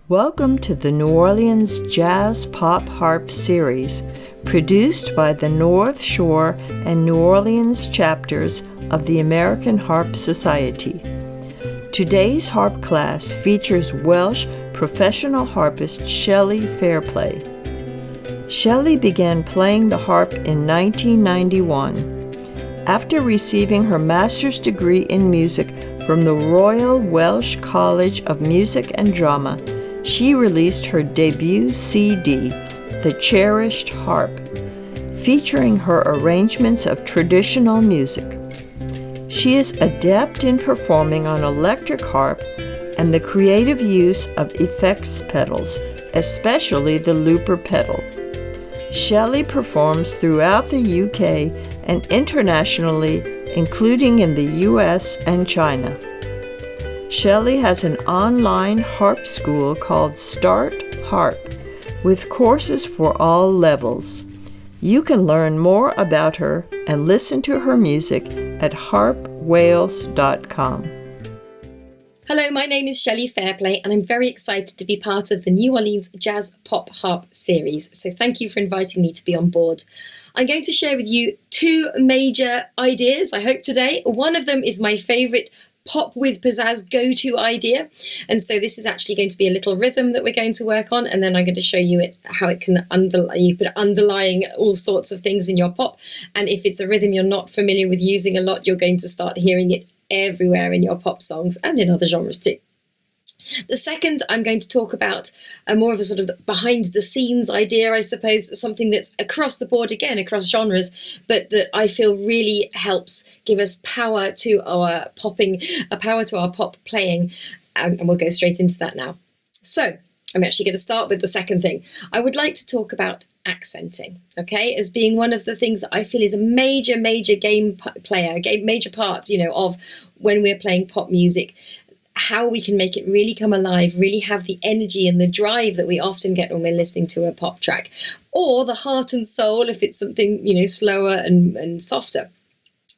Welcome to the New Orleans Jazz Pop Harp series, produced by the North Shore and New Orleans chapters of the American Harp Society. Today's harp class features Welsh professional harpist Shelley Fairplay. Shelley began playing the harp in 1991. After receiving her master's degree in music from the Royal Welsh College of Music and Drama, she released her debut CD, The Cherished Harp, featuring her arrangements of traditional music. She is adept in performing on electric harp and the creative use of effects pedals, especially the looper pedal. Shelley performs throughout the UK and internationally, including in the US and China. Shelley has an online harp school called Start Harp, with courses for all levels. You can learn more about her and listen to her music at harpwales.com. Hello, my name is Shelley Fairplay and I'm very excited to be part of the New Orleans Jazz Pop Harp series, so thank you for inviting me to be on board. I'm going to share with you two major ideas, I hope today. One of them is my favourite pop with pizzazz go-to idea, and so this is actually going to be a little rhythm that we're going to work on, and then I'm going to show you how it can you put underlying all sorts of things in your pop, and if it's a rhythm you're not familiar with using a lot, you're going to start hearing it everywhere in your pop songs and in other genres too. The second, I'm going to talk about more of a sort of behind the scenes idea, I suppose, something that's across the board, again, across genres, but that I feel really helps give us power to our popping, a power to our pop playing, and we'll go straight into that now. So, I'm actually going to start with the second thing. I would like to talk about accenting, okay, as being one of the things that I feel is a major major part, of when we're playing pop music. How we can make it really come alive, really have the energy and the drive that we often get when we're listening to a pop track, or the heart and soul if it's something, slower and softer.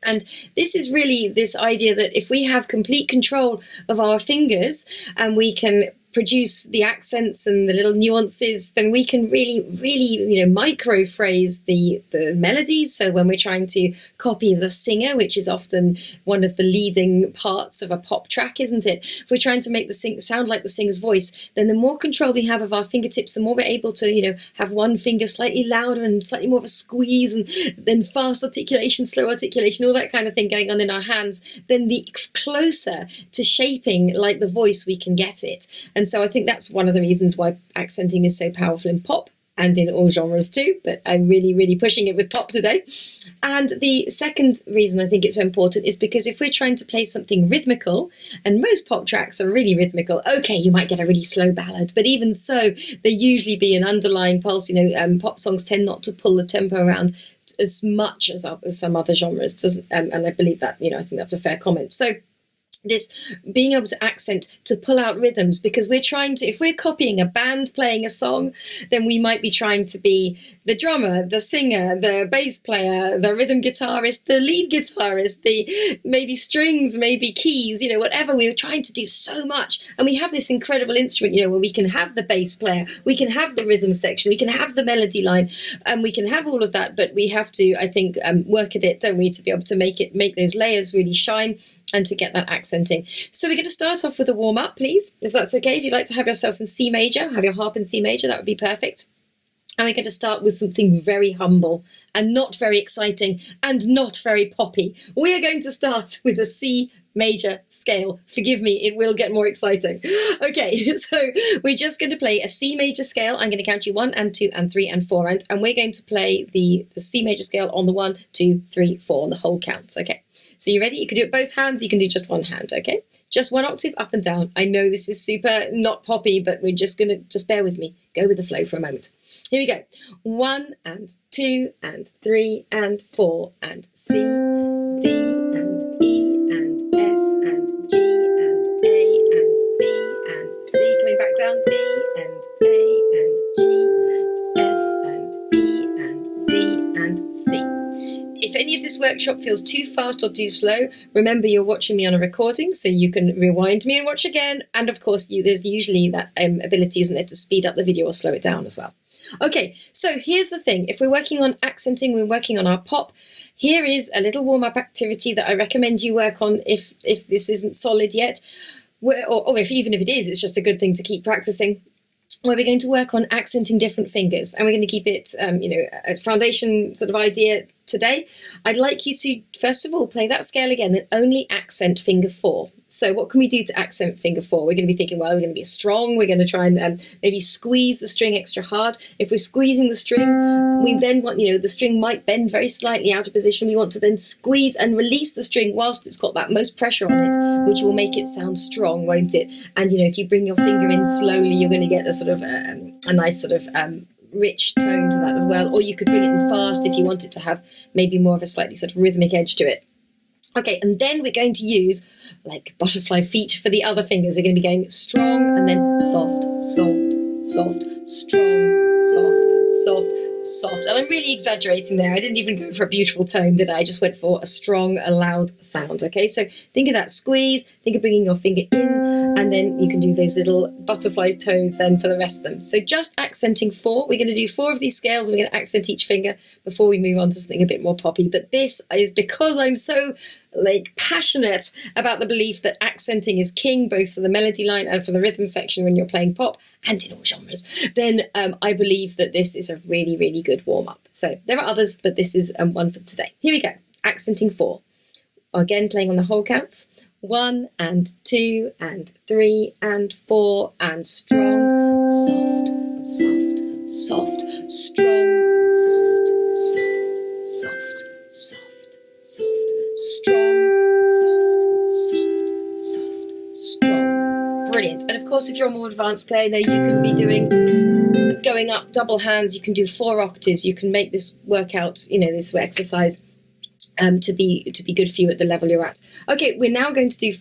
And this is really this idea that if we have complete control of our fingers and we can produce the accents and the little nuances, then we can really, micro phrase the melodies. So when we're trying to copy the singer, which is often one of the leading parts of a pop track, isn't it? If we're trying to make the sound like the singer's voice, then the more control we have of our fingertips, the more we're able to, have one finger slightly louder and slightly more of a squeeze, and then fast articulation, slow articulation, all that kind of thing going on in our hands, then the closer to shaping like the voice we can get it. And so I think that's one of the reasons why accenting is so powerful in pop and in all genres too, but I'm really pushing it with pop today. And the second reason I think it's so important is because if we're trying to play something rhythmical, and most pop tracks are really rhythmical, okay, you might get a really slow ballad, but even so, there usually be an underlying pulse. Pop songs tend not to pull the tempo around as much as some other genres, and I believe that, I think that's a fair comment. So this being able to accent to pull out rhythms, because if we're copying a band playing a song, then we might be trying to be the drummer, the singer, the bass player, the rhythm guitarist, the lead guitarist, the maybe strings, maybe keys, whatever. We were trying to do so much, and we have this incredible instrument, where we can have the bass player, we can have the rhythm section, we can have the melody line, and we can have all of that, but we have to, I think, work at it, don't we, to be able to make those layers really shine and to get that accenting. So we're going to start off with a warm-up, please, if that's okay. If you'd like to have yourself in C major, have your harp in C major, that would be perfect. And we're going to start with something very humble and not very exciting and not very poppy. We are going to start with a C major scale. Forgive me, it will get more exciting. Okay, so we're just going to play a C major scale. I'm going to count you 1 and 2 and 3 and 4, and we're going to play the C major scale on the 1, 2, 3, 4 on the whole count, okay? So you ready? You can do it both hands, you can do just one hand, okay? Just one octave up and down. I know this is super not poppy, but we're just going to, bear with me. Go with the flow for a moment. Here we go. 1 and 2 and 3 and 4 and C, D and E and F and G and A and B and C. Coming back down, B and A and G and F and E and D and C. If any if this workshop feels too fast or too slow, remember you're watching me on a recording, so you can rewind me and watch again. And of course, there's usually that ability, isn't there, to speed up the video or slow it down as well. Okay, so here's the thing. If we're working on accenting, we're working on our pop. Here is a little warm-up activity that I recommend you work on if this isn't solid yet. Or even if it is, it's just a good thing to keep practicing. Where we're going to work on accenting different fingers, and we're going to keep it, a foundation sort of idea today. I'd like you to, first of all, play that scale again and only accent finger 4. So what can we do to accent finger 4? We're going to be thinking, well, we're going to be strong. We're going to try and maybe squeeze the string extra hard. If we're squeezing the string, we then want, the string might bend very slightly out of position. We want to then squeeze and release the string whilst it's got that most pressure on it, which will make it sound strong, won't it? And, if you bring your finger in slowly, you're going to get a sort of a nice sort of rich tone to that as well. Or you could bring it in fast if you want it to have maybe more of a slightly sort of rhythmic edge to it. Okay, and then we're going to use like butterfly feet for the other fingers. We're going to be going strong and then soft, soft, soft, strong, soft, soft, soft. And I'm really exaggerating there. I didn't even go for a beautiful tone, did I? I just went for a strong, a loud sound. Okay, so think of that squeeze, think of bringing your finger in, and then you can do those little butterfly tones then for the rest of them. So just accenting 4. We're going to do 4 of these scales, and we're going to accent each finger before we move on to something a bit more poppy. But this is because I'm so passionate about the belief that accenting is king, both for the melody line and for the rhythm section when you're playing pop and in all genres, then I believe that this is a really, really good warm-up. So there are others, but this is one for today. Here we go. Accenting 4. Again, playing on the whole counts. 1 and 2 and 3 and 4 and strong, soft, soft, soft, strong, soft, soft, soft, soft, soft, strong, soft, soft, soft, strong. Brilliant. And of course, if you're a more advanced player, now you can be going up double hands. You can do 4 octaves. You can make this workout, this exercise to be good for you at the level you're at. Okay, we're now going to do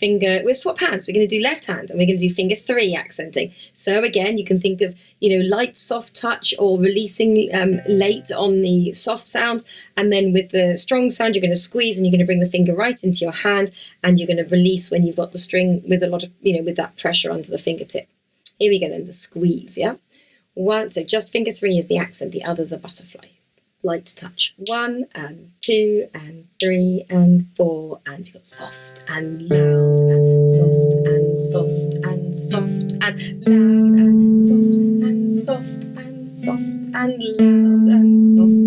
we'll swap hands. We're going to do left hand and we're going to do finger 3 accenting. So again, you can think of, light, soft touch or releasing late on the soft sound. And then with the strong sound, you're going to squeeze and you're going to bring the finger right into your hand and you're going to release when you've got the string with a lot of, with that pressure onto the fingertip. Here we go then, the squeeze, yeah? 1, so just finger 3 is the accent, the others are butterfly. Light touch. 1 and 2 and 3 and 4 and you've got soft and loud and soft and soft and soft and loud and soft and soft and soft and loud and soft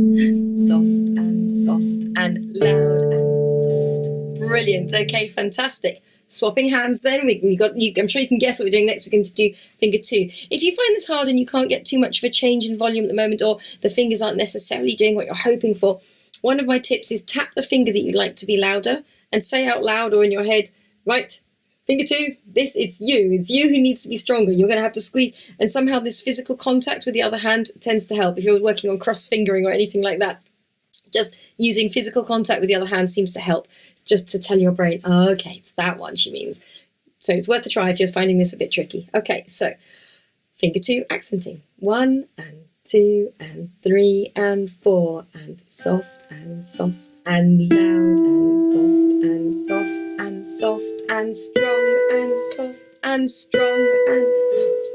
and soft and loud and soft. Brilliant. Okay, fantastic. Swapping hands then, I'm sure you can guess what we're doing next. We're going to do finger 2. If you find this hard and you can't get too much of a change in volume at the moment, or the fingers aren't necessarily doing what you're hoping for, one of my tips is tap the finger that you'd like to be louder and say out loud or in your head, right, finger 2, it's you who needs to be stronger. You're going to have to squeeze, and somehow this physical contact with the other hand tends to help. If you're working on cross fingering or anything like that, just using physical contact with the other hand seems to help. It's just to tell your brain, oh, okay, it's that one she means. So it's worth a try if you're finding this a bit tricky. Okay, so finger 2 accenting. 1 and 2 and 3 and 4 and soft and soft and loud and soft and soft and soft and strong and soft and strong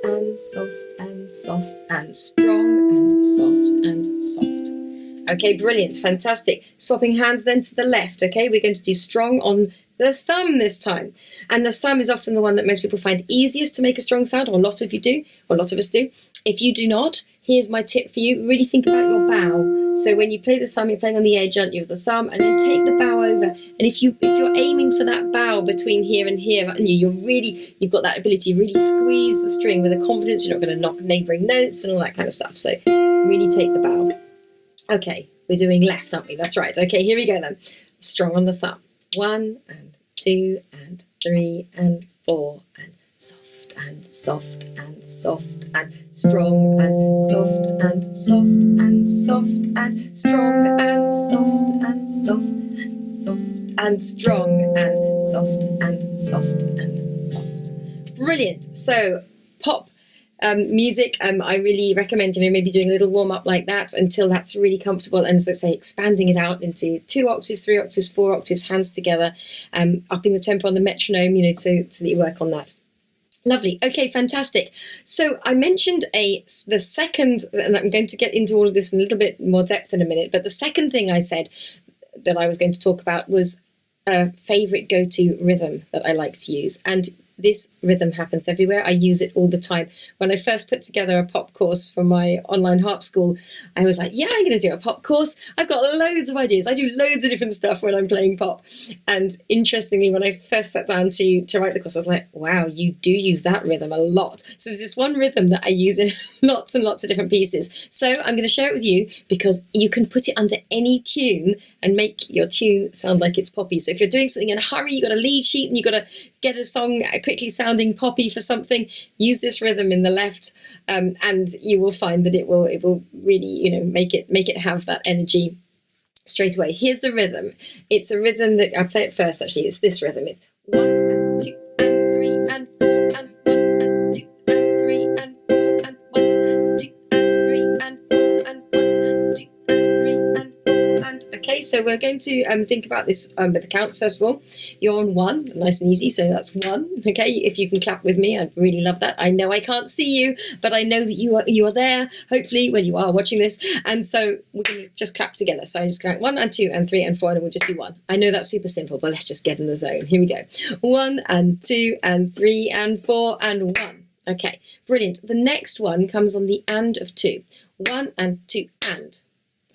and soft and soft and strong and soft and soft. Okay, brilliant, fantastic. Swapping hands then to the left, okay? We're going to do strong on the thumb this time. And the thumb is often the one that most people find easiest to make a strong sound, or a lot of us do. If you do not, here's my tip for you. Really think about your bow. So when you play the thumb, you're playing on the edge, aren't you, of the thumb, and then take the bow over. And if you're aiming for that bow between here and here, and you've got that ability to really squeeze the string with a confidence. You're not going to knock neighbouring notes and all that kind of stuff. So really take the bow. Okay, we're doing left, aren't we? That's right. Okay, here we go then. Strong on the thumb. 1 and 2 and 3 and 4 and soft and soft and soft and strong and soft and soft and soft and strong and soft and soft and soft and strong and soft and soft and soft. Brilliant. So pop music, I really recommend, maybe doing a little warm up like that until that's really comfortable. And as I say, expanding it out into 2 octaves, 3 octaves, 4 octaves, hands together, upping the tempo on the metronome, so that you work on that. Lovely. Okay, fantastic. So I mentioned the second, and I'm going to get into all of this in a little bit more depth in a minute, but the second thing I said that I was going to talk about was a favourite go-to rhythm that I like to use. And this rhythm happens everywhere. I use it all the time. When I first put together a pop course for my online harp school, I was like, yeah, I'm going to do a pop course. I've got loads of ideas. I do loads of different stuff when I'm playing pop. And interestingly, when I first sat down to write the course, I was like, wow, you do use that rhythm a lot. So there's this one rhythm that I use in lots and lots of different pieces. So I'm going to share it with you because you can put it under any tune and make your tune sound like it's poppy. So if you're doing something in a hurry, you've got a lead sheet and you've got to get a song quickly sounding poppy for something, use this rhythm in the left, and you will find that it will really make it have that energy straight away. Here's the rhythm. It's a rhythm that I'll play it first. Actually, it's this rhythm. It's 1 and 2 and 3 and 4 and 1 and 2 and 3 and 4 and 1 2 and 3 and 4 and 1 2 and 3 and 4 and. Okay, so we're going to think about this with the counts first of all. You're on 1, nice and easy, so that's 1. Okay, if you can clap with me, I'd really love that. I know I can't see you, but I know that you are there, hopefully, when you are watching this, and so we're going to just clap together. So I'm just going 1 and 2 and 3 and 4, and we'll just do 1. I know that's super simple, but let's just get in the zone. Here we go. 1 and 2 and 3 and 4 and 1. Okay, brilliant. The next one comes on the and of 2. 1 and 2 and.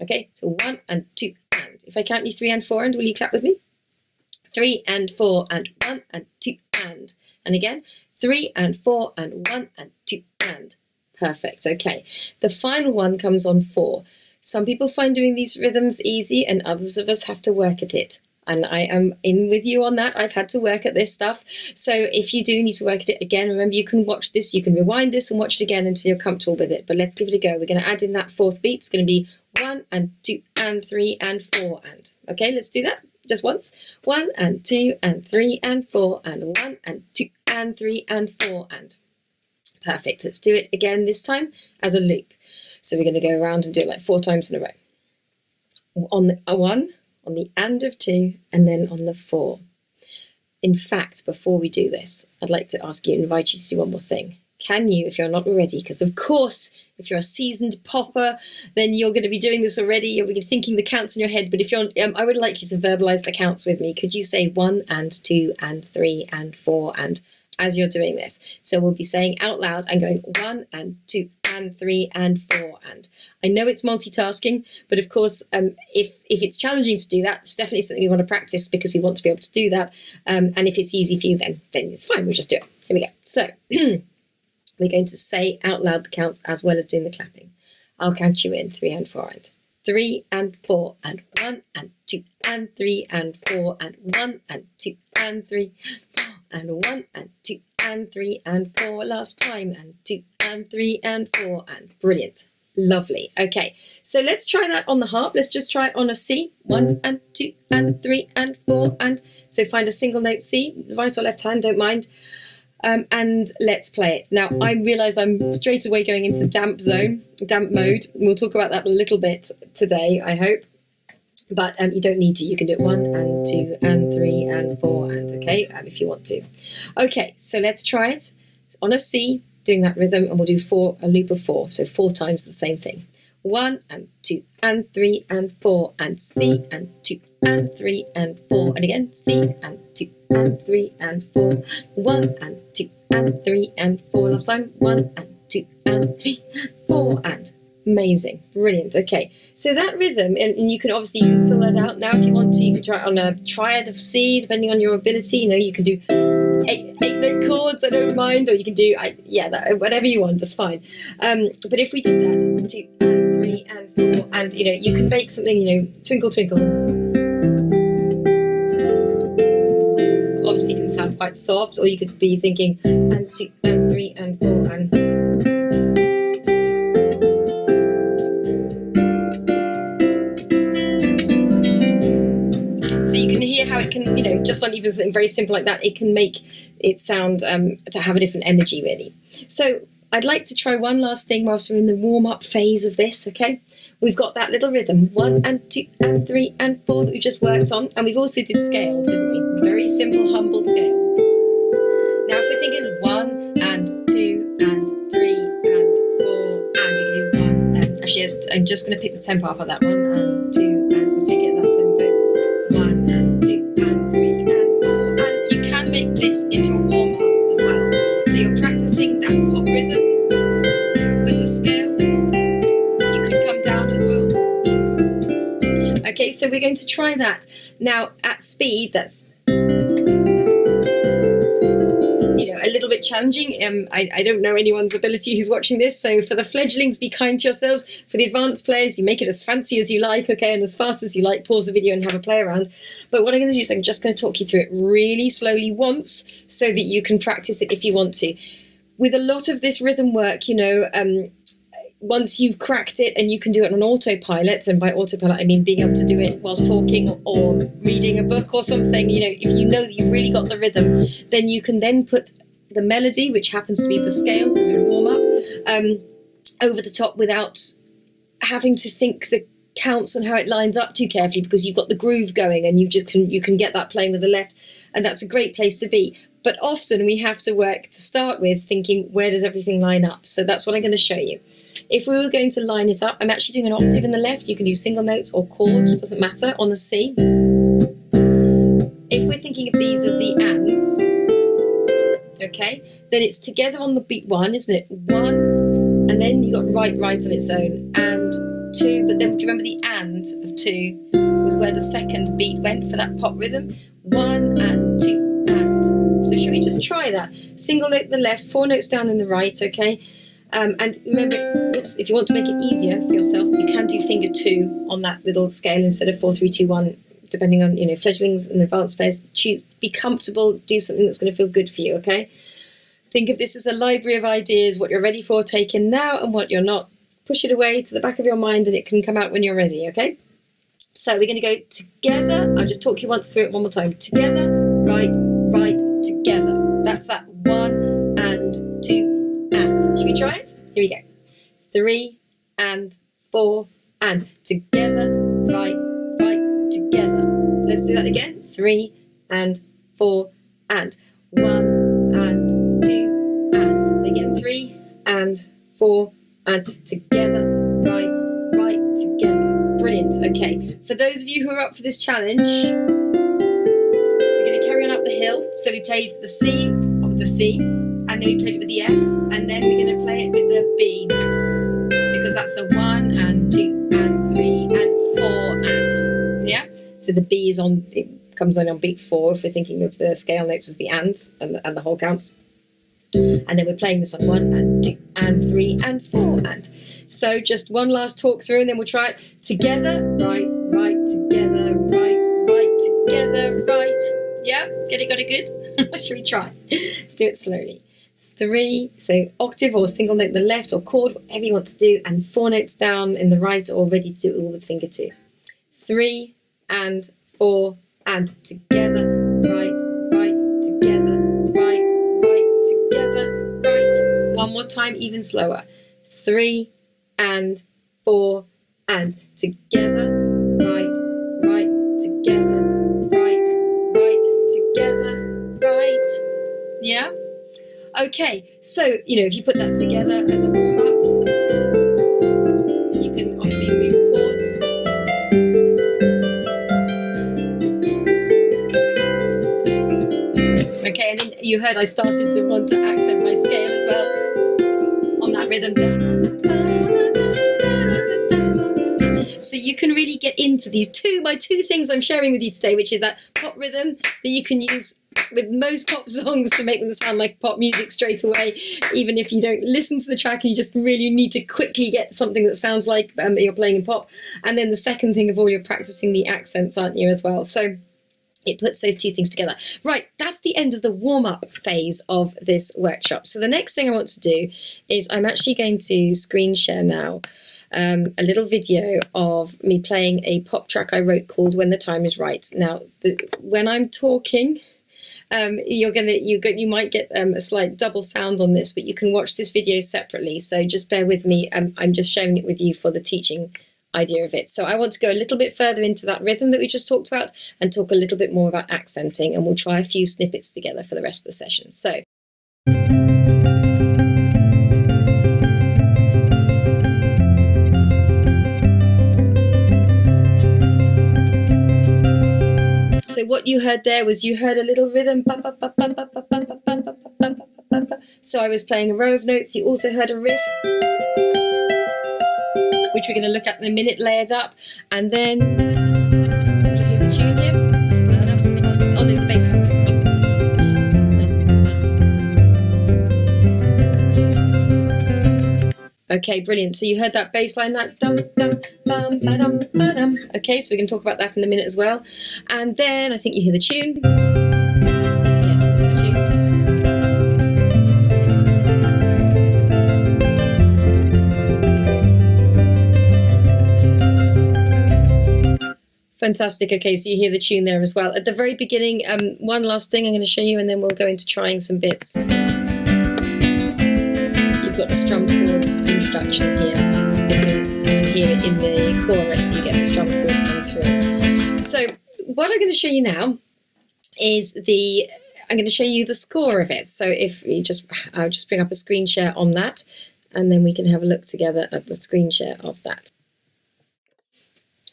Okay, so 1 and 2 and. If I count you 3 and 4 and, will you clap with me? 3 and 4 and 1 and 2 and. And again, 3 and 4 and 1 and 2 and. Perfect, okay. The final one comes on 4. Some people find doing these rhythms easy and others of us have to work at it. And I am in with you on that. I've had to work at this stuff. So if you do need to work at it again, remember you can watch this, you can rewind this and watch it again until you're comfortable with it. But let's give it a go. We're going to add in that 4th beat. It's going to be 1 and 2 and 3 and 4 and. Okay, let's do that just once. 1 and 2 and 3 and 4 and 1 and 2 and 3 and 4 and. Perfect. Let's do it again this time as a loop. So we're going to go around and do it like 4 times in a row. On the 1, on the and of 2, and then on the 4. In fact, before we do this, I'd like to ask you, invite you to do one more thing. Can you, if you're not already, because of course, if you're a seasoned popper, then you're going to be doing this already, you'll be thinking the counts in your head, but if you're, I would like you to verbalize the counts with me. Could you say 1 and 2 and 3 and 4 and as you're doing this? So we'll be saying out loud and going 1 and 2 and 3 and 4 and. I know it's multitasking, but of course, if it's challenging to do that, it's definitely something we want to practice because we want to be able to do that. And if it's easy for you, then it's fine. We'll just do it. Here we go. So we're going to say out loud the counts as well as doing the clapping. I'll count you in 3 and 4 and. 3 and 4 and 1 and 2 and 3 and 4 and 1 and 2 and 3 and 1 and 2 and 3 and 4 last time and 2 and 3 and 4 and. Brilliant. Lovely. Okay, so let's try that on the harp. Let's just try it on a C. 1 and 2 and 3 and 4 and. So find a single note C, right or left hand, don't mind. And let's play it. Now, I realise I'm straight away going into damp mode. We'll talk about that a little bit today, I hope. But you don't need to. You can do it 1 and 2 and 3 and 4 and, okay, if you want to. Okay, so let's try it on a C, doing that rhythm, and we'll do a loop of 4. So 4 times the same thing. 1 and 2 and 3 and 4 and C and 2 and 3 and 4 and again C and 2 and 3 and 4. 1 and 2 and 3 and 4 last time. 1 and 2 and 3 and 4 and. Amazing, brilliant. Okay, so that rhythm, and you can obviously fill that out now if you want to. You can try it on a triad of C, depending on your ability. You can do 8-note chords, I don't mind, or you can do whatever you want, that's fine. But if we did that 2 and 3 and 4, and you can make something, twinkle twinkle. Obviously, it can sound quite soft, or you could be thinking and 2 and 3 and 4 and. How it can, just on even something very simple like that, it can make it sound to have a different energy, really. So I'd like to try one last thing whilst we're in the warm-up phase of this, okay? We've got that little rhythm, 1 and 2 and 3 and 4 that we just worked on, and we've also did scales, didn't we? Very simple, humble scale. Now if we're thinking 1 and 2 and 3 and 4, and we can do 1 and, actually I'm just going to pick the tempo up on that, 1 and 2 and we'll take it at that tempo, 1 and 2 and 3 and 4, and you can make this into a warm-up as well. So you're practicing that pop rhythm with the scale. You can come down as well. Okay, so we're going to try that. Now at speed, that's a little bit challenging. I don't know anyone's ability who's watching this, so for the fledglings, be kind to yourselves. For the advanced players, you make it as fancy as you like, okay, and as fast as you like. Pause the video and have a play around. But what I'm going to do is I'm just going to talk you through it really slowly once so that you can practice it if you want to. With a lot of this rhythm work, once you've cracked it and you can do it on autopilot, and by autopilot I mean being able to do it whilst talking or reading a book or something, if you know that you've really got the rhythm, then you can then put the melody, which happens to be the scale because we warm up, over the top without having to think the counts and how it lines up too carefully, because you've got the groove going and you can get that playing with the left, and that's a great place to be. But often we have to work to start with thinking, where does everything line up? So that's what I'm going to show you. If we were going to line it up, I'm actually doing an octave in the left. You can do single notes or chords, doesn't matter, on the C. If we're thinking of these as the ands, okay, then it's together on the beat 1, isn't it? 1, and then you got right on its own, and 2, but then do you remember the and of 2 was where the second beat went for that pop rhythm? 1 and 2 and. So should we just try that? Single note in the left, 4 notes down in the right, okay? And remember, if you want to make it easier for yourself, you can do finger 2 on that little scale instead of 4, 3, 2, 1, depending on, fledglings and advanced players. Be comfortable, do something that's going to feel good for you, okay? Think of this as a library of ideas, what you're ready for, take in now, and what you're not. Push it away to the back of your mind and it can come out when you're ready, okay? So we're going to go together. I'll just talk you once through it one more time. Together, right, together. That's that 1 and 2 and. Should we try it? Here we go. 3 and 4 and. Together, right, together. Let's do that again. 3 and 4 and. 1 and 2 and. Again, 3 and 4 and. Together, right, together. Brilliant. Okay. For those of you who are up for this challenge, we're going to carry on up the hill. So we played the C of the C, and then we played it with the F, and then we're going to play it with the B, because that's the 1 and 2 and 3 and 4 and. Yeah? So the B is on, it comes on beat 4 if we're thinking of the scale notes as the ands and the whole counts. And then we're playing this on 1 and 2 and 3 and 4 and. So just one last talk through and then we'll try it. Together, right, together, right, together, right. Yeah? Got it good? Should we try? Let's do it slowly. 3, so octave or single note in the left or chord, whatever you want to do, and 4 notes down in the right, or ready to do it all with finger 2. 3 and 4 and. Together, right, together, right, together, right. One more time, even slower. 3 and 4 and. Together, right, together, right, together, right. Yeah? Okay, so, if you put that together as a warm-up, you can obviously move chords. Okay, and then you heard I started to want to accent my scale as well on that rhythm. So you can really get into these my two things I'm sharing with you today, which is that pop rhythm that you can use with most pop songs to make them sound like pop music straight away, even if you don't listen to the track and you just really need to quickly get something that sounds like you're playing in pop. And then the second thing of all, you're practicing the accents, aren't you, as well? So it puts those two things together. Right, that's the end of the warm-up phase of this workshop. So the next thing I want to do is I'm actually going to screen share now a little video of me playing a pop track I wrote called When the Time Is Right. Now, when I'm talking, you might get a slight double sound on this, but you can watch this video separately. So just bear with me. I'm just sharing it with you for the teaching idea of it. So I want to go a little bit further into that rhythm that we just talked about and talk a little bit more about accenting, and we'll try a few snippets together for the rest of the session. So what you heard there was you heard a little rhythm. So I was playing a row of notes. You also heard a riff, which we're going to look at in a minute, layered up. And then you hear the tune here. Oh no, the bass line. Okay, brilliant. So you heard that bass line, that dum dum bum ba dum ba dum. Okay, so we're going to talk about that in a minute as well. And then I think you hear the tune. Yes, that's the tune. Fantastic. Okay, so you hear the tune there as well. At the very beginning, one last thing I'm going to show you, and then we'll go into trying some bits. You've got the strummed chords introduction here, because you hear it in the chorus, you get the strummed chords coming through. So what I'm going to show you now is I'm going to show you the score of it. So if you I'll just bring up a screen share on that, and then we can have a look together at the screen share of that.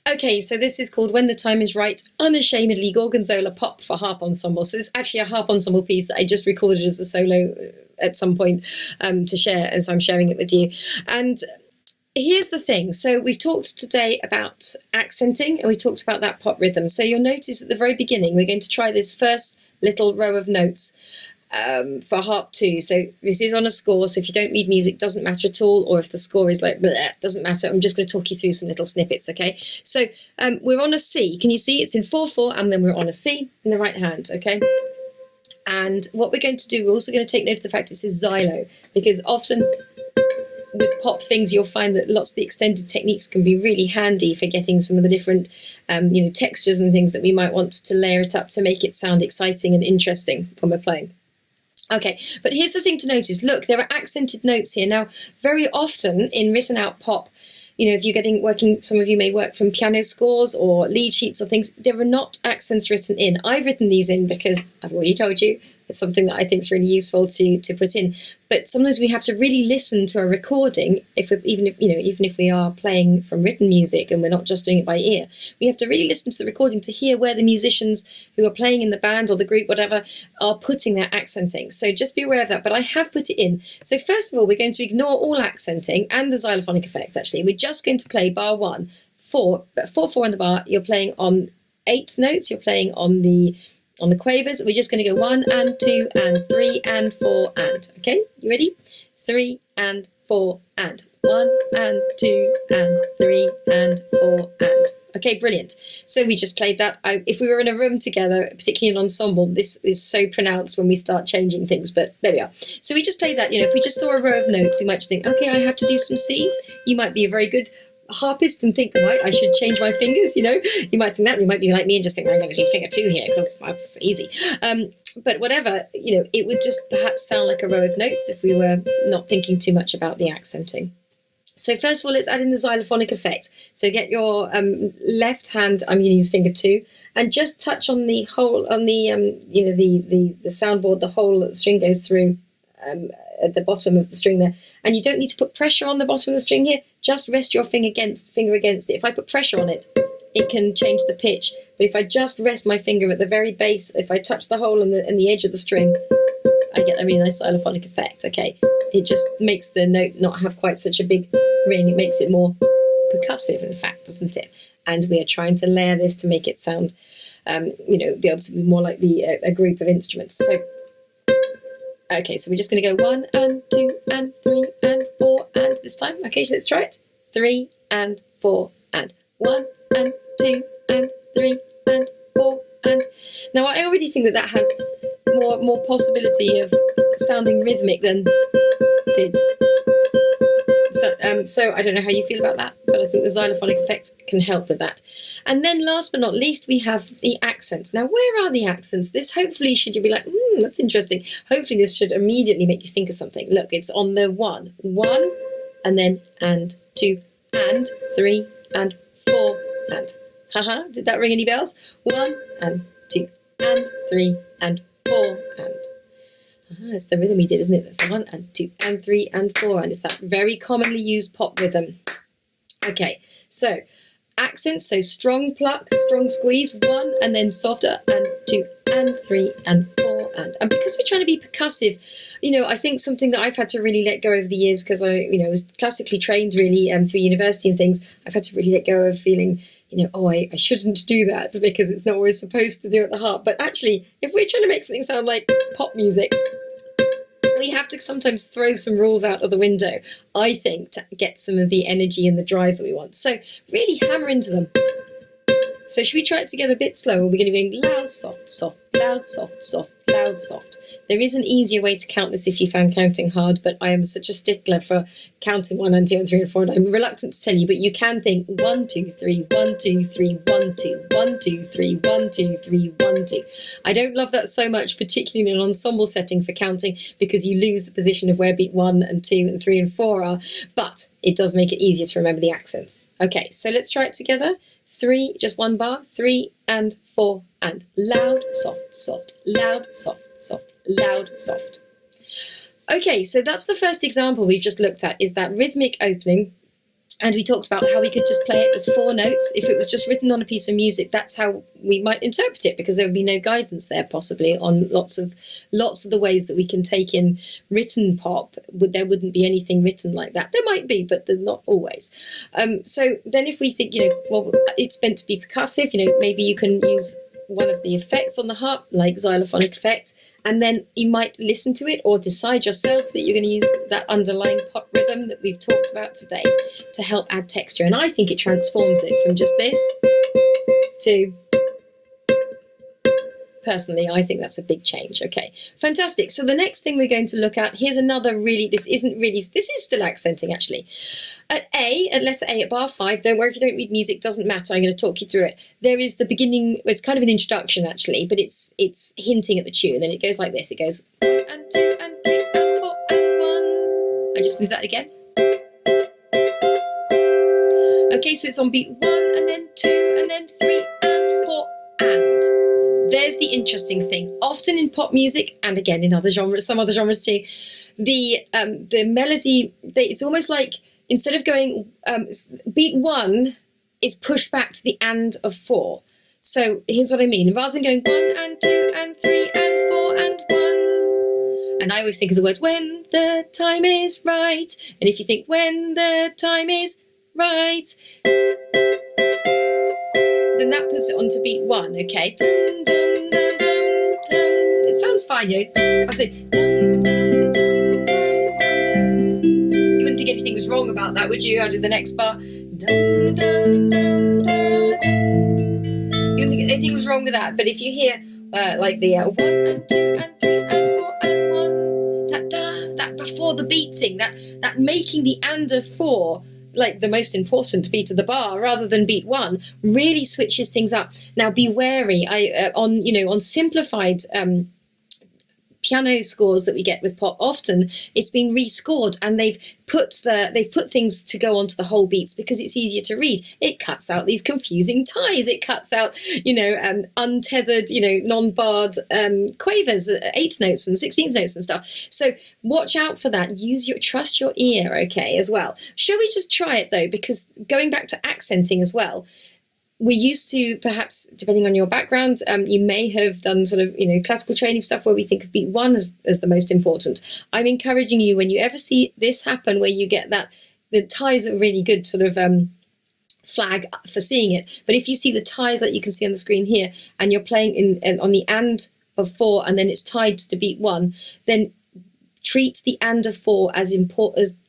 Okay, so this is called When the Time is Right, Unashamedly Gorgonzola Pop for Harp Ensemble. So it's actually a harp ensemble piece that I just recorded as a solo at some point to share, and so I'm sharing it with you. And here's the thing. So we've talked today about accenting, and we talked about that pop rhythm. So you'll notice at the very beginning, we're going to try this first little row of notes for harp 2. So this is on a score, so if you don't read music, doesn't matter at all, or if the score is like bleh, doesn't matter. I'm just going to talk you through some little snippets. Okay, so we're on a C. Can you see it's in 4/4, and then we're on a C in the right hand. Okay, and what we're going to do, we're also going to take note of the fact it says xylo, because often with pop things you'll find that lots of the extended techniques can be really handy for getting some of the different textures and things that we might want to layer it up to make it sound exciting and interesting when we're playing. Okay, but here's the thing to notice. Look, there are accented notes here. Now, very often in written out pop, if you're working, some of you may work from piano scores or lead sheets or things, there are not accents written in. I've written these in because I've already told you it's something that I think is really useful to put in. But sometimes we have to really listen to a recording, even if we are playing from written music and we're not just doing it by ear. We have to really listen to the recording to hear where the musicians who are playing in the band or the group, whatever, are putting their accenting. So just be aware of that. But I have put it in. So first of all, we're going to ignore all accenting and the xylophonic effect, actually. We're just going to play bar 1, 4, but 4/4 on the bar. You're playing on 8th notes. You're playing on the quavers. We're just going to go 1 and 2 and 3 and 4 and. Okay, you ready? 3 and 4 and. 1 and 2 and 3 and 4 and. Okay, brilliant. So we just played that. If we were in a room together, particularly an ensemble, this is so pronounced when we start changing things, but there we are. So we just played that. If we just saw a row of notes, we might just think, okay, I have to do some C's. You might be a very good harpist and think, right, I should change my fingers. You might think that. You might be like me and just think, I'm going to do finger 2 here because that's easy. But whatever, it would just perhaps sound like a row of notes if we were not thinking too much about the accenting. So first of all, let's add in the xylophonic effect. So get your left hand, I'm going to use finger 2, and just touch on the hole, on the the soundboard, the hole that the string goes through at the bottom of the string there. And you don't need to put pressure on the bottom of the string here. Just rest your finger against it. If I put pressure on it, it can change the pitch. But if I just rest my finger at the very base, if I touch the hole in the edge of the string, I get a really nice xylophonic effect. Okay, it just makes the note not have quite such a big ring. It makes it more percussive, in fact, doesn't it? And we are trying to layer this to make it sound, be able to be more like a group of instruments. So, okay, so we're just going to go 1 and 2 and 3 and 4 and this time. Okay, so let's try it. 3 and 4 and 1 and 2 and 3 and 4 and. Now I already think that has more possibility of sounding rhythmic than did. So So I don't know how you feel about that, but I think the xylophonic effect can help with that. And then last but not least, we have the accents. Now, where are the accents? This hopefully, should you be like, that's interesting. Hopefully this should immediately make you think of something. Look, it's on the one, and then and, two, and, three, and, four, and. Haha, did that ring any bells? 1 and 2 and 3 and 4 and. It's the rhythm we did, isn't it? That's 1 and 2 and 3 and 4 and. It's that very commonly used pop rhythm. Okay, so accents, so strong pluck, strong squeeze, 1 and then softer, and 2 and 3 and 4 and. And because we're trying to be percussive, I think something that I've had to really let go over the years, because I was classically trained really through university and things, I've had to really let go of feeling, I shouldn't do that because it's not what we're supposed to do at the harp. But actually, if we're trying to make something sound like pop music, we have to sometimes throw some rules out of the window, I think, to get some of the energy and the drive that we want. So really hammer into them. So should we try it together a bit slower? We're going to be going loud, soft, soft, loud, soft, soft, loud, soft. There is an easier way to count this if you found counting hard, but I am such a stickler for counting 1 and 2 and 3 and 4, and I'm reluctant to tell you, but you can think 1, 2, 3, 1, 2, 3, 1, 2, 1, 2, 3, 1, 2, 3, 1, 2. I don't love that so much, particularly in an ensemble setting for counting, because you lose the position of where beat 1 and 2 and 3 and 4 are, but it does make it easier to remember the accents. Okay, so let's try it together. 3, just one bar, 3 and 4 and. Loud, soft, soft, loud, soft, soft, loud, soft. Okay, so that's the first example we've just looked at, is that rhythmic opening. And we talked about how we could just play it as 4 notes. If it was just written on a piece of music, that's how we might interpret it, because there would be no guidance there possibly on lots of the ways that we can take in written pop. There wouldn't be anything written like that. There might be, but not always. So then if we think, it's meant to be percussive, maybe you can use one of the effects on the harp, like xylophonic effect, and then you might listen to it or decide yourself that you're going to use that underlying pop rhythm that we've talked about today to help add texture. And I think it transforms it from just this to... Personally, I think that's a big change. Okay, fantastic. So the next thing we're going to look at, here's another this is still accenting actually. At letter A, at bar 5, don't worry if you don't read music, doesn't matter, I'm going to talk you through it. There is the beginning, it's kind of an introduction actually, but it's hinting at the tune, and it goes like this. It goes 1 and 2 and 3 and 4 and 1. I just do that again. Okay, so it's on beat 1 and then 2 and then 3 and 4 and. There's the interesting thing. Often in pop music, and again in other genres, some other genres too, the melody, it's almost like instead of going, beat 1 is pushed back to the and of 4. So here's what I mean. Rather than going 1 and 2 and 3 and 4 and 1. And I always think of the words, when the time is right. And if you think, when the time is right, then that puts it onto beat 1, okay? Dum, dum, dum, dum, dum. It sounds fine, I'll say dum, dum, dum, dum. You wouldn't think anything was wrong about that, would you? I'll do the next bar. Dum, dum, dum, dum. You wouldn't think anything was wrong with that, but if you hear like the 1 and 2 and 3 and 4 and 1, that before the beat thing, that making the and of 4 like the most important beat of the bar rather than beat 1 really switches things up. Now be wary. On simplified piano scores that we get with pop, often it's been rescored and they've put things to go onto the whole beats because it's easier to read. It cuts out these confusing ties. It cuts out untethered non-barred quavers, 8th notes and 16th notes and stuff. So watch out for that. Trust your ear, okay, as well. Shall we just try it though, because going back to accenting as well, we're used to, perhaps, depending on your background, you may have done sort of, classical training stuff where we think of beat 1 as the most important. I'm encouraging you, when you ever see this happen, where you get that, the ties are really good sort of flag for seeing it. But if you see the ties that you can see on the screen here, and you're playing on the and of 4, and then it's tied to beat 1, then treat the and of 4 as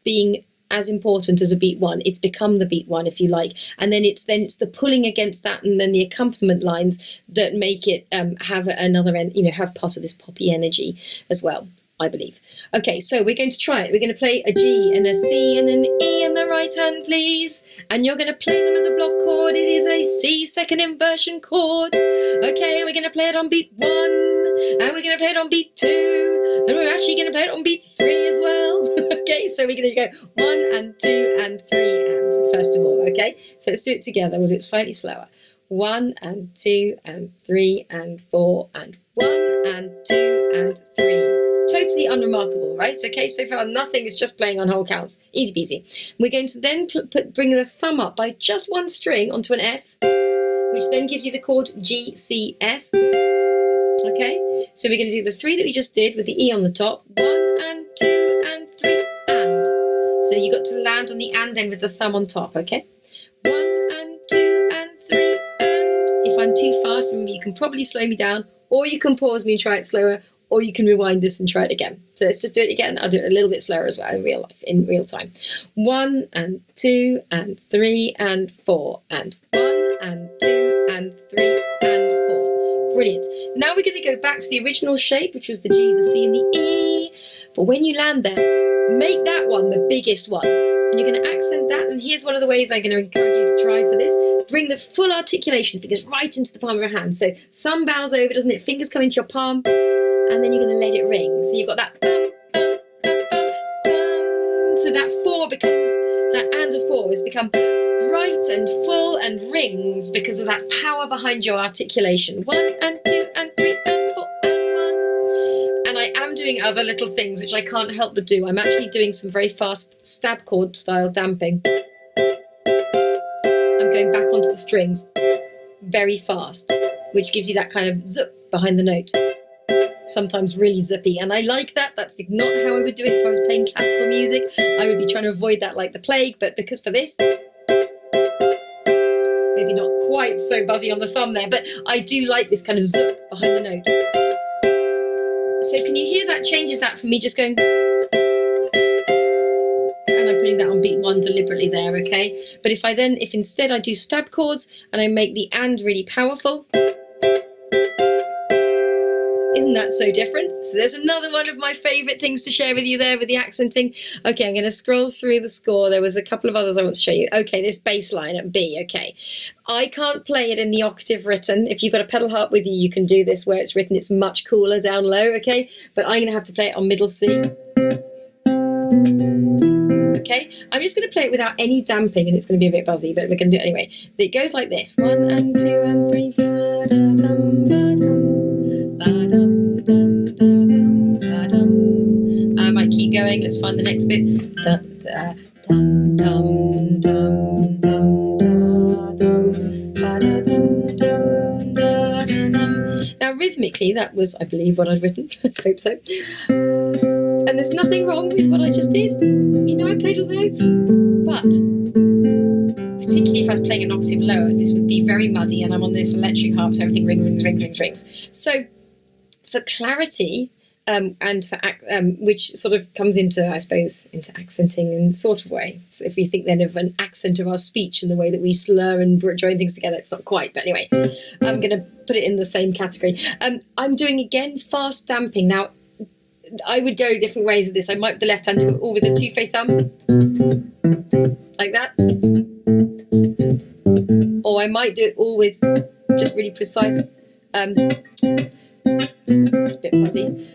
being as important as a beat 1. It's become the beat 1, if you like, and then it's the pulling against that, and then the accompaniment lines that make it have another end, have part of this poppy energy as well. I believe. Okay, so we're going to try it. We're going to play a G and a C and an E in the right hand, please. And you're going to play them as a block chord. It is a C second inversion chord. Okay, we're going to play it on beat 1. And we're going to play it on beat 2. And we're actually going to play it on beat 3 as well. Okay, so we're going to go 1 and 2 and 3 and first of all, okay? So let's do it together. We'll do it slightly slower. 1 and 2 and 3 and 4 and 1 and 2 and 3. Totally unremarkable, right? Okay, so far nothing is just playing on whole counts. Easy peasy. We're going to then bring the thumb up by just one string onto an F, which then gives you the chord G, C, F. Okay, so we're going to do the 3 that we just did with the E on the top. 1 and 2 and 3 and. So you got to land on the and then with the thumb on top, okay? 1 and 2 and 3 and. If I'm too fast, remember you can probably slow me down, or you can pause me and try it slower, or you can rewind this and try it again. So let's just do it again. I'll do it a little bit slower as well in real life, in real time. 1 and 2 and 3 and 4 and 1 and 2 and 3 and 4. Brilliant. Now we're going to go back to the original shape, which was the G, the C and the E. But when you land there, make that one the biggest one. And you're going to accent that. And here's one of the ways I'm going to encourage you to try for this. Bring the full articulation, fingers right into the palm of your hand. So thumb bows over, doesn't it? Fingers come into your palm. And then you're going to let it ring. So you've got that bum, bum, bum, bum, bum. So that 4 becomes, that and a 4 has become bright and full and rings because of that power behind your articulation. 1 and 2 and 3 and 4 and 1. And I am doing other little things which I can't help but do. I'm actually doing some very fast stab chord style damping. I'm going back onto the strings very fast, which gives you that kind of zup behind the note. Sometimes really zippy, and I like that. That's not how I would do it if I was playing classical music. I would be trying to avoid that like the plague, but because for this, maybe not quite so buzzy on the thumb there, but I do like this kind of zip behind the note. So can you hear that changes that from me just going, and I'm putting that on beat 1 deliberately there, okay? But if instead I do stab chords and I make the and really powerful, isn't that so different? So there's another one of my favourite things to share with you there with the accenting. Okay, I'm going to scroll through the score. There was a couple of others I want to show you. Okay, this bass line at B, okay. I can't play it in the octave written. If you've got a pedal harp with you, you can do this where it's written. It's much cooler down low, okay? But I'm going to have to play it on middle C. Okay, I'm just going to play it without any damping, and it's going to be a bit buzzy, but we're going to do it anyway. It goes like this. 1 and 2 and 3, da, da, dum, da, dum. I might keep going. Let's find the next bit. Now, rhythmically, that was, I believe, what I'd written. Let's hope so. And there's nothing wrong with what I just did. You know, I played all the notes, but particularly if I was playing an octave lower, this would be very muddy, and I'm on this electric harp, so everything rings. So for clarity, and for which sort of comes into, I suppose, into accenting in sort of way. So if we think then of an accent of our speech and the way that we slur and join things together, it's not quite. But anyway, I'm going to put it in the same category. I'm doing, again, fast damping. Now, I would go different ways with this. I might with the left hand do it all with a two-faith thumb, like that. Or I might do it all with just really precise, it's a bit fuzzy.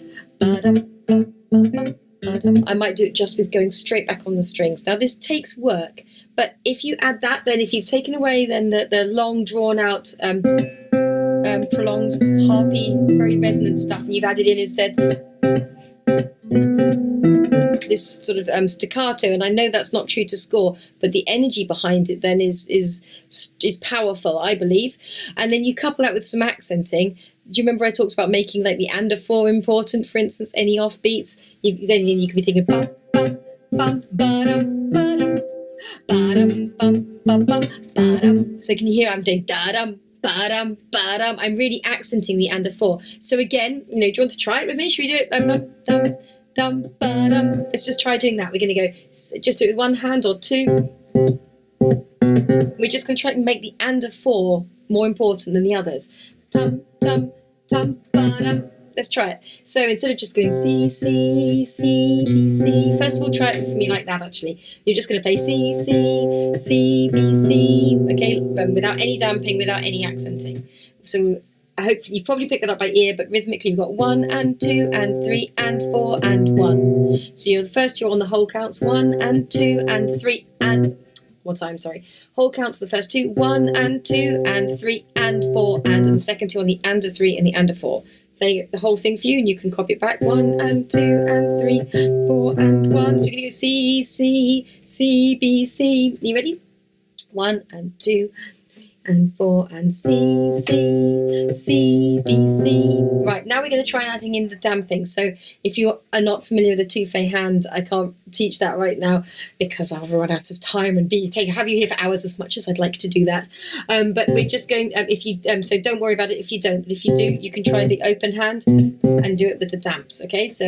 I might do it just with going straight back on the strings. Now this takes work, but if you add that, then if you've taken away then the long drawn out prolonged harpy, very resonant stuff, and you've added in instead this sort of staccato, and I know that's not true to score, but the energy behind it then is powerful, I believe. And then you couple that with some accenting. Do you remember I talked about making like the and a 4 important, for instance, any offbeats? Then you can be thinking bum bum bum ba-dum ba-dum ba-dum bum bum bum ba-dum. So can you hear I'm doing da-dum ba-dum ba-dum? I'm really accenting the and a 4. So again, do you want to try it with me? Should we do it? Dum dum ba-dum. Let's just try doing that. We're going to go just do it with one hand or two. We're just going to try and make the and a 4 more important than the others. Dum dum dum ba-dum Let's try it. So instead of just going C, C, C, B, C, first of all, try it with me like that, actually. You're just going to play C, C, C, B, C, okay, without any damping, without any accenting. So I hope you've probably picked that up by ear, but rhythmically we've got 1 and 2 and 3 and 4 and 1. So you're on the whole counts, 1 and 2 and 3 and... One time, sorry. Whole counts the first two, 1 and 2 and 3 and 4 and the second two on the and a 3 and the and a 4. Playing the whole thing for you, and you can copy it back. 1 and 2 and 3, 4 and 1. So we're going to go C, C, C, B, C. Are you ready? 1 and 2 and 4 and C, C, C, B, C. Right, now we're going to try adding in the damping. So if you are not familiar with the two-fey hand, I can't teach that right now because I'll run out of time and have you here for hours as much as I'd like to do that. But we're just going, so don't worry about it if you don't, but if you do, you can try the open hand and do it with the damps, okay? So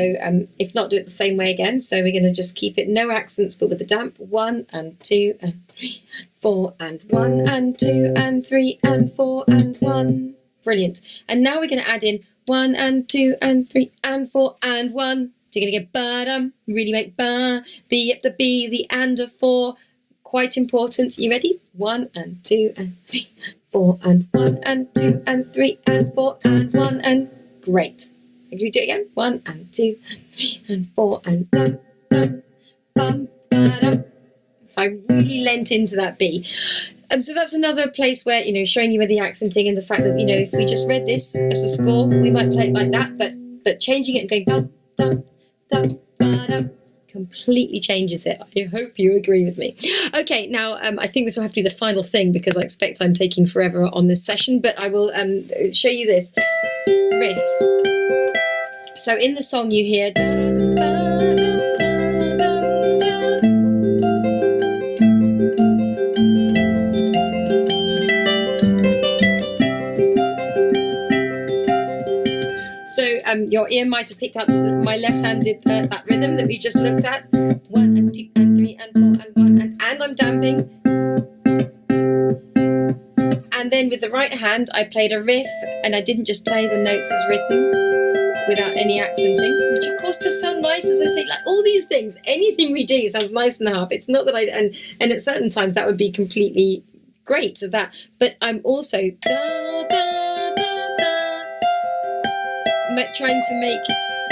if not, do it the same way again. So we're going to just keep it no accents, but with the damp. 1 and 2 and 3, 4 and 1 and 2 and 3 and 4 and 1. Brilliant. And now we're going to add in 1 and 2 and 3 and 4 and 1. So you're going to get ba-dum, really make ba, the up the B, the and of 4. Quite important. You ready? 1 and 2 and 3 and 4 and 1 and 2 and 3 and 4 and 1 and great. Can you do it again? 1 and 2 and 3 and 4 and dum, dum, bum, ba-dum. So I really lent into that B. So that's another place where, showing you with the accenting and the fact that, if we just read this as a score, we might play it like that, but changing it and going dum, dum, dum, ba-dum, completely changes it. I hope you agree with me. Okay, now I think this will have to be the final thing because I expect I'm taking forever on this session, but I will show you this riff. So in the song you hear... your ear might have picked up my left hand did that rhythm that we just looked at. 1 and 2 and 3 and 4 and 1 and I'm damping. And then with the right hand I played a riff and I didn't just play the notes as written without any accenting, which of course does sound nice, as I say, like all these things, anything we do sounds nice in the harp. It's not that and at certain times that would be completely great as that, but I'm also trying to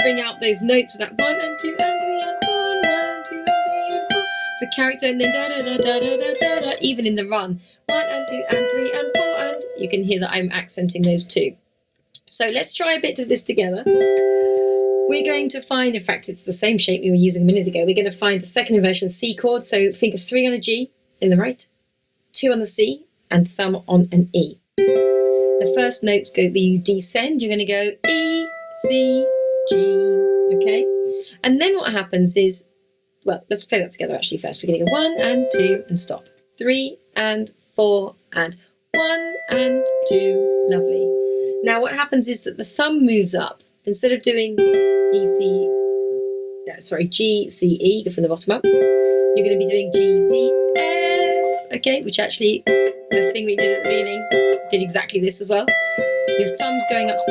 bring out those notes of that 1 and 2 and 3 and 4 and 1 and 2 and 3 and 4 for character, and then da da da da da da da, even in the run 1 and 2 and 3 and 4 and you can hear that I'm accenting those too. So let's try a bit of this together. We're going to find, in fact it's the same shape we were using a minute ago, we're going to find the second inversion C chord, so think of 3 on a G in the right, 2 on the C and thumb on an E. The first notes you descend, you're going to go E, C, G, okay? And then what happens is, well, let's play that together actually first. We're going to go 1 and 2 and stop. 3 and 4 and 1 and 2. Lovely. Now what happens is that the thumb moves up. Instead of doing G, C, E, go from the bottom up, you're going to be doing G, C, F, okay? Which actually, the thing we did at the beginning did exactly this as well. Your thumb's going up to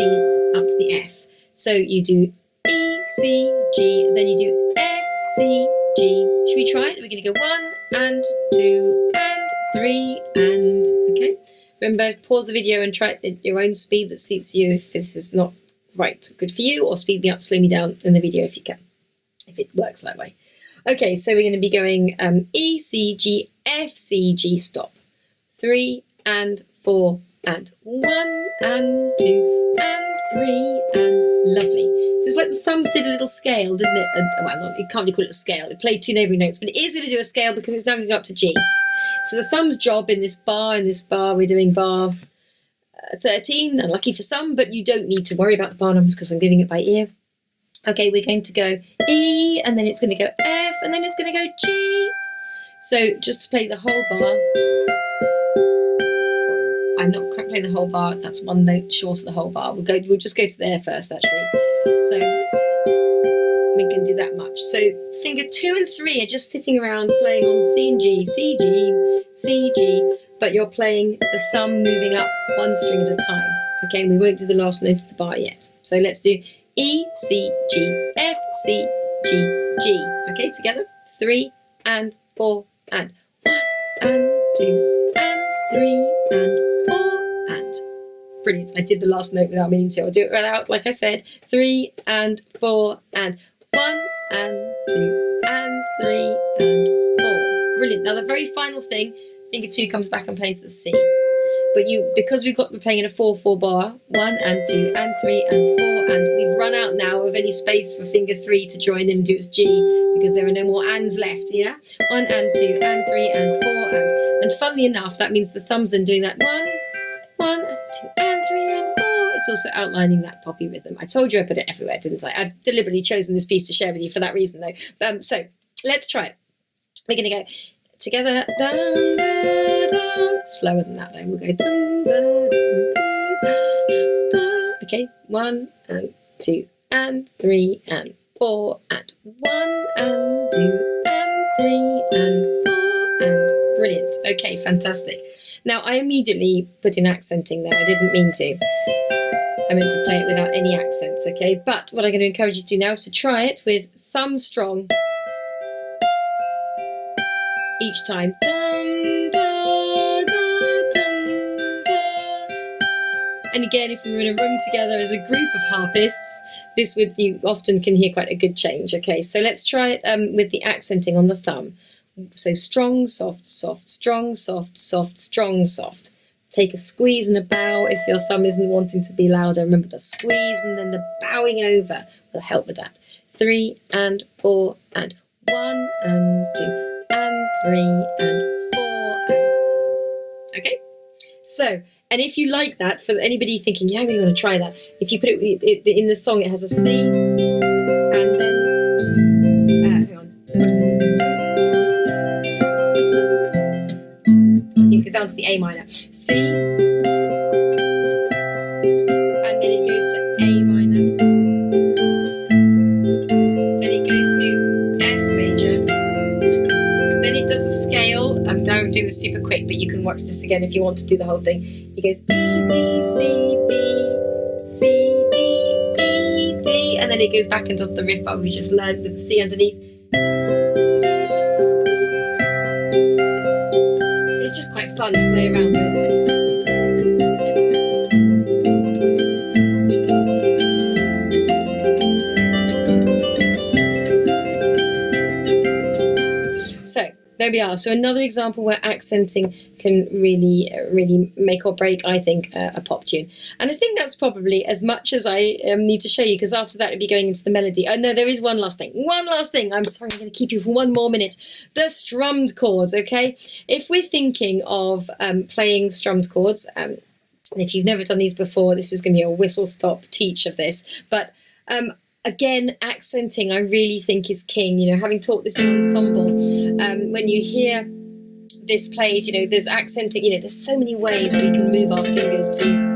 the F. So you do E, C, G, then you do F, C, G. Should we try it? We're going to go 1 and 2 and 3 and, okay? Remember, pause the video and try it at your own speed that suits you if this is not good for you, or speed me up, slow me down in the video if you can, if it works that way. Okay, so we're going to be going E, C, G, F, C, G, stop. 3 and 4 and 1 and 2 and 3 and lovely. So it's like the thumbs did a little scale, didn't it? Well, you can't really call it a scale. It played 2 neighbouring notes, but it is going to do a scale because it's now going to go up to G. So the thumb's job in this bar, we're doing bar 13, unlucky for some, but you don't need to worry about the bar numbers because I'm giving it by ear. Okay, we're going to go E, and then it's going to go F, and then it's going to go G. So just to play the whole bar, I'm not playing the whole bar, that's one note short of the whole bar. We'll just go to there first actually. So we can do that much. So finger 2 and 3 are just sitting around playing on C and G, C, G, C, G, but you're playing the thumb moving up 1 string at a time. Okay, and we won't do the last note of the bar yet. So let's do E, C, G, F, C, G, G. Okay, together. 3 and 4 and 1 and 2 and 3 and 4 and. Brilliant. I did the last note without meaning to. I'll do it right out, like I said. 3 and 4 and 1 and 2 and 3 and 4. Brilliant. Now the very final thing, finger 2 comes back and plays the C. But because we're playing in a 4/4 bar, 1 and 2 and 3 and 4, and we've run out now of any space for finger 3 to join in and do its G, because there are no more ands left, yeah? 1 and 2 and 3 and 4 and funnily enough, that means the thumb's then doing that 1 and 2 and 3 and 4. It's also outlining that poppy rhythm. I told you I put it everywhere, didn't I? I've deliberately chosen this piece to share with you for that reason, though. So let's try it. We're going to go together, dun, dun, dun. Slower than that, though. We'll go dun, dun, dun, dun. Okay, 1 and 2 and 3 and 4 and 1 and 2 and 3 and 4 and brilliant. Okay, fantastic. Now I immediately put in accenting there. I didn't mean to. I meant to play it without any accents, okay? But what I'm going to encourage you to do now is to try it with thumb strong each time. Dun, dun, dun, dun, dun. And again, if we were in a room together as a group of harpists, you often can hear quite a good change. Okay, so let's try it with the accenting on the thumb. So strong, soft, soft, strong, soft, soft, strong, soft. Take a squeeze and a bow if your thumb isn't wanting to be louder. Remember the squeeze and then the bowing over will help with that. 3 and 4 and 1 and 2 and 3 and 4 and. Okay? So, and if you like that, for anybody thinking, yeah, I really want to try that, if you put it in the song, it has a C and then, hang on, what is it? It goes down to the A minor. C, and then it goes to A minor. Then it goes to F major. Then it does a scale. I'm doing this super quick, but you can watch this again if you want to do the whole thing. It goes E, D, C, B, C, D, E, D, and then it goes back and does the riff bar we just learned with the C underneath. It's just quite fun to play around with. So there we are. So another example where accenting can really make or break, I think, a pop tune. And I think that's probably as much as I need to show you, because after that it'd be going into the melody. Oh no, there is one last thing. I'm sorry, I'm going to keep you for one more minute. The strummed chords, okay? If we're thinking of playing strummed chords, and if you've never done these before, this is going to be a whistle-stop teach of this. But again, accenting I really think is king. You know, having taught this in ensemble, when you hear this played, you know, there's accenting, you know, there's so many ways we can move our fingers to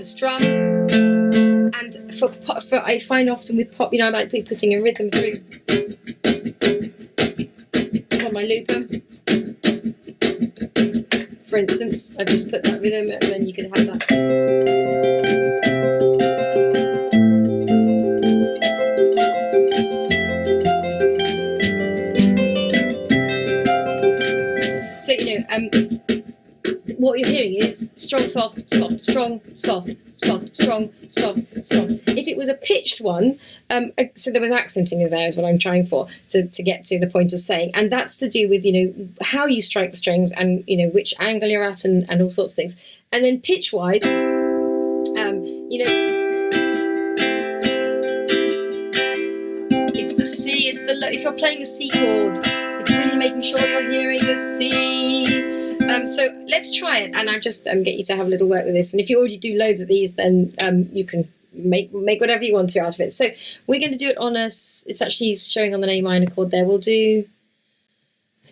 strum. And for I find often with pop, you know, I might be putting a rhythm through on my looper. For instance, I've just put that rhythm and then you can have that. So, you know, what you're hearing is strong, soft, soft, strong, soft, soft, strong, soft, soft. If it was a pitched one, so there was accenting is what I'm trying for, to get to the point of saying. And that's to do with, you know, how you strike the strings and, you know, which angle you're at and all sorts of things. And then pitch-wise, you know, it's the C, it's the low. If you're playing a C chord, it's really making sure you're hearing the C. So let's try it, and I'll just get you to have a little work with this. And if you already do loads of these, then you can make whatever you want to out of it. So we're going to do it on it's actually showing on an A minor chord there. We'll do,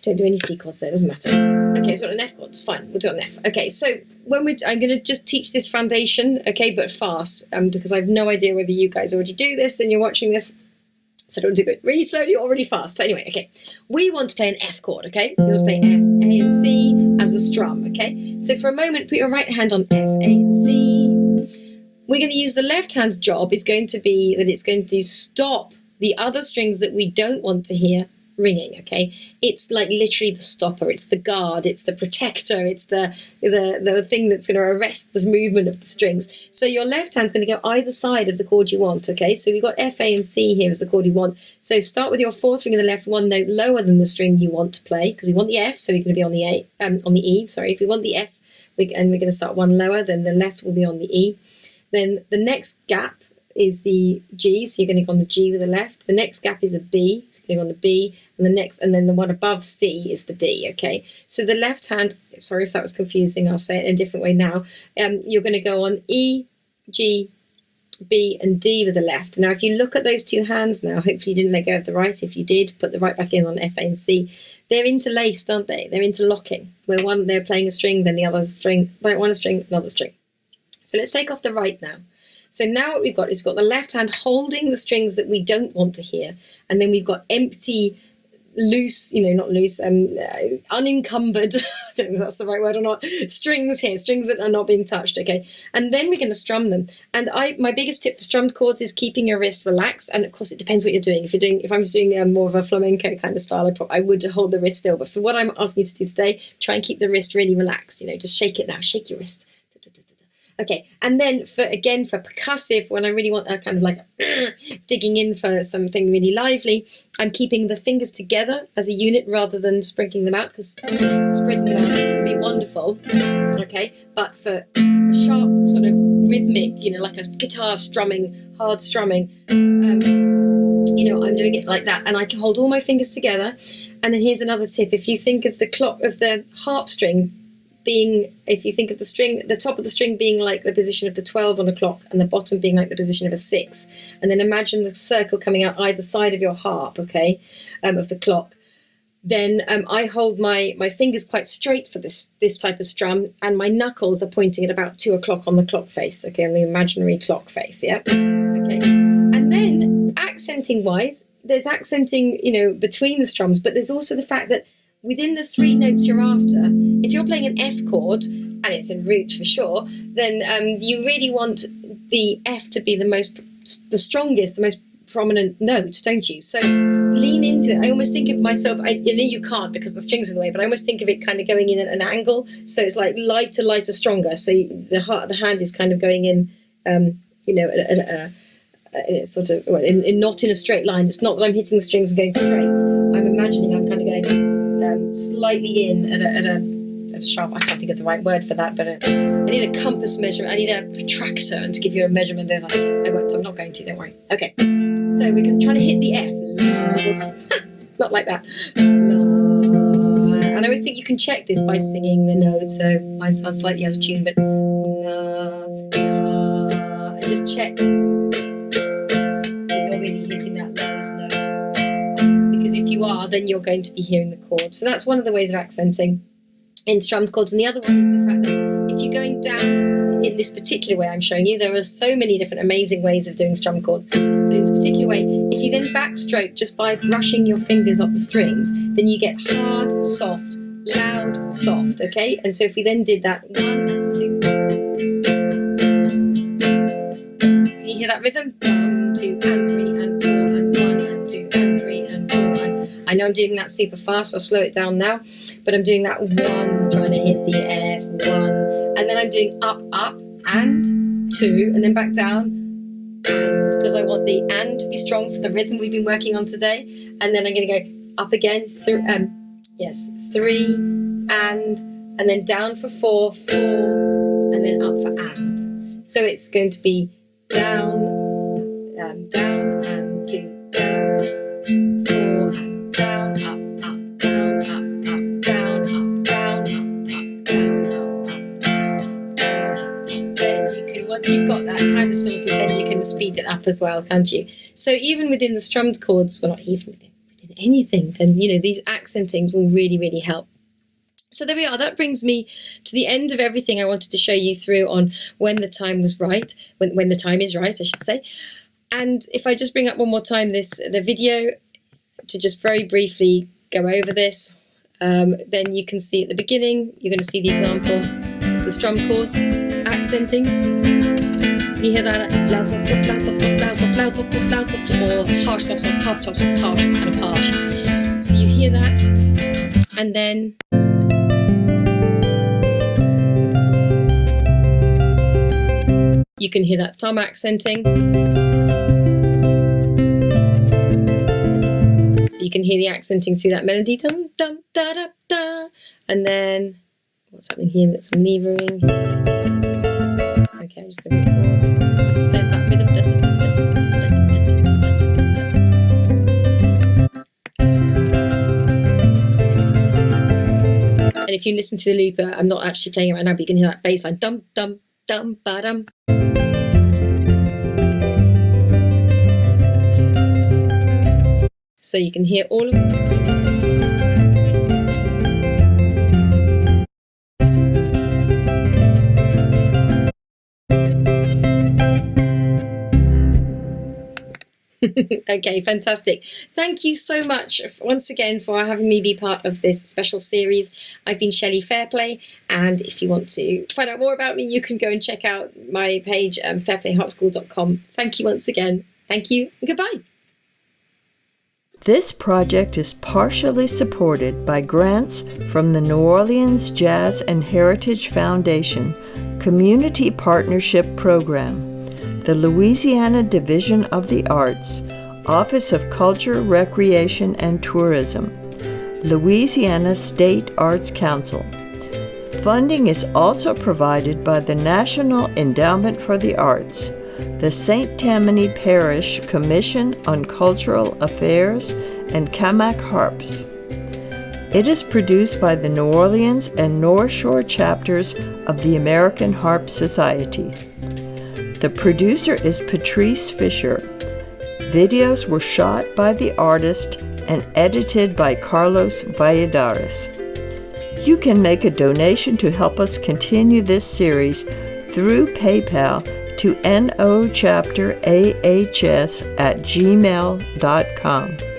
don't do any C chords there, doesn't matter. Okay, so on an F chord, it's fine, we'll do it on F. Okay, so I'm going to just teach this foundation, okay, but fast, because I have no idea whether you guys already do this, then you're watching this. So don't do it really slowly or really fast. So anyway, okay. We want to play an F chord, okay? We want to play F, A, and C as a strum, okay? So for a moment, put your right hand on F, A, and C. We're going to use the left hand's job is going to be that it's going to stop the other strings that we don't want to hear ringing, okay? It's like literally the stopper, it's the guard, it's the protector, it's the thing that's going to arrest the movement of the strings. So your left hand's going to go either side of the chord you want, okay? So we've got F, A, and C here as the chord you want. So start with your fourth ring in the left, one note lower than the string you want to play, because we want the F, so we're going to be on the E. Sorry, if we want the F, and we're going to start one lower, then the left will be on the E. Then the next gap is the G, so you're going to go on the G with the left. The next gap is a B, so you're going to go on the B, and then the one above C is the D, okay? So the left hand, sorry if that was confusing, I'll say it in a different way now. You're going to go on E, G, B, and D with the left. Now, if you look at those two hands now, hopefully you didn't let go of the right. If you did, put the right back in on F, A, and C. They're interlaced, aren't they? They're interlocking, where one, they're playing a string, then the other string, one a string, another string. So let's take off the right now. So now what we've got is we've got the left hand holding the strings that we don't want to hear, and then we've got empty, loose, not loose, unencumbered, I don't know if that's the right word or not, strings here, strings that are not being touched, okay? And then we're going to strum them. And my biggest tip for strummed chords is keeping your wrist relaxed, and of course it depends what you're doing. If I'm doing more of a flamenco kind of style, I would hold the wrist still, but for what I'm asking you to do today, try and keep the wrist really relaxed, just shake it now, shake your wrist. Okay, and then for percussive, when I really want that kind of like digging in for something really lively, I'm keeping the fingers together as a unit rather than spreading them out, because spreading them out can be wonderful, okay? But for a sharp sort of rhythmic, like a guitar strumming, hard strumming, I'm doing it like that, and I can hold all my fingers together. And then here's another tip: if you think of the harp string being, if you think of the top of the string being like the position of the 12 on a clock, and the bottom being like the position of a 6, and then imagine the circle coming out either side of your harp, okay, of the clock, then I hold my fingers quite straight for this type of strum, and my knuckles are pointing at about 2 o'clock on the clock face, okay, on the imaginary clock face, yeah, okay. And then accenting wise, there's accenting, between the strums, but there's also the fact that within the 3 notes you're after, if you're playing an F chord, and it's in root for sure, then you really want the F to be the strongest, the most prominent note, don't you? So lean into it. I almost think of myself, you can't because the string's in the way, but I almost think of it kind of going in at an angle. So it's like lighter, stronger. So the hand is kind of going in, it's sort of, not in a straight line. It's not that I'm hitting the strings and going straight. I'm imagining I'm kind of going slightly in at a sharp, I can't think of the right word for that, but I need a compass measurement, I need a protractor, and to give you a measurement there, I won't, I'm not going to, don't worry. Okay, so we're going to try to hit the F. Whoops, not like that. And I always think you can check this by singing the note, so mine sounds slightly out of tune, but and just check that you're really hitting that lowest note. If you are, then you're going to be hearing the chord. So that's one of the ways of accenting in strummed chords. And the other one is the fact that if you're going down in this particular way I'm showing you, there are so many different amazing ways of doing strummed chords. But in this particular way, if you then backstroke just by brushing your fingers up the strings, then you get hard, soft, loud, soft, okay? And so if we then did that, 1 and 2. Can you hear that rhythm? 1, 2, and 3, and 4, and 1, and 2, and 3, and 4, and I know I'm doing that super fast, I'll slow it down now, but I'm doing that 1, trying to hit the F, 1, and then I'm doing up, and 2, and then back down, and, because I want the and to be strong for the rhythm we've been working on today, and then I'm going to go up again, 3, and then down for 4, and then up for and. So it's going to be down, down, and 2, down, 4, and down, up, down, up, down, up, down, up, down, up. Then you can, once you've got that kind of sorted, then you can speed it up as well, can't you? So even within the strummed chords, well, not even within anything, then, these accentings will really, really help. So there we are. That brings me to the end of everything I wanted to show you through on when the time was right, when the time is right, I should say. And if I just bring up one more time the video to just very briefly go over this, then you can see at the beginning, you're going to see the example. It's the strum chord, accenting. You hear that loud, soft, soft, loud, soft, soft, loud, soft, loud, soft, soft, loud, soft, or harsh, soft, soft, half, soft, soft, harsh, kind of harsh. So you hear that, and then you can hear that thumb accenting. So you can hear the accenting through that melody, dum dum da da da, and then what's happening here? We've got some levering. Okay, I'm just going to move forward. There's that rhythm. Da, da, da, da, da, da, da, da. And if you listen to the loop, I'm not actually playing it right now, but you can hear that bass line, dum dum dum ba dum. So you can hear all of Okay, fantastic. Thank you so much once again for having me be part of this special series. I've been Shelley Fairplay, and if you want to find out more about me, you can go and check out my page, fairplayharpschool.com. Thank you once again. Thank you and goodbye. This project is partially supported by grants from the New Orleans Jazz and Heritage Foundation Community Partnership Program, the Louisiana Division of the Arts, Office of Culture, Recreation, and Tourism, Louisiana State Arts Council. Funding is also provided by the National Endowment for the Arts, the St Tammany Parish Commission on Cultural Affairs, and Kamak Harps. It is produced by the New Orleans and North Shore chapters of the American Harp Society. The producer is Patrice Fisher. Videos were shot by the artist and edited by Carlos Valladares. You can make a donation to help us continue this series through PayPal to nochapterahs@gmail.com.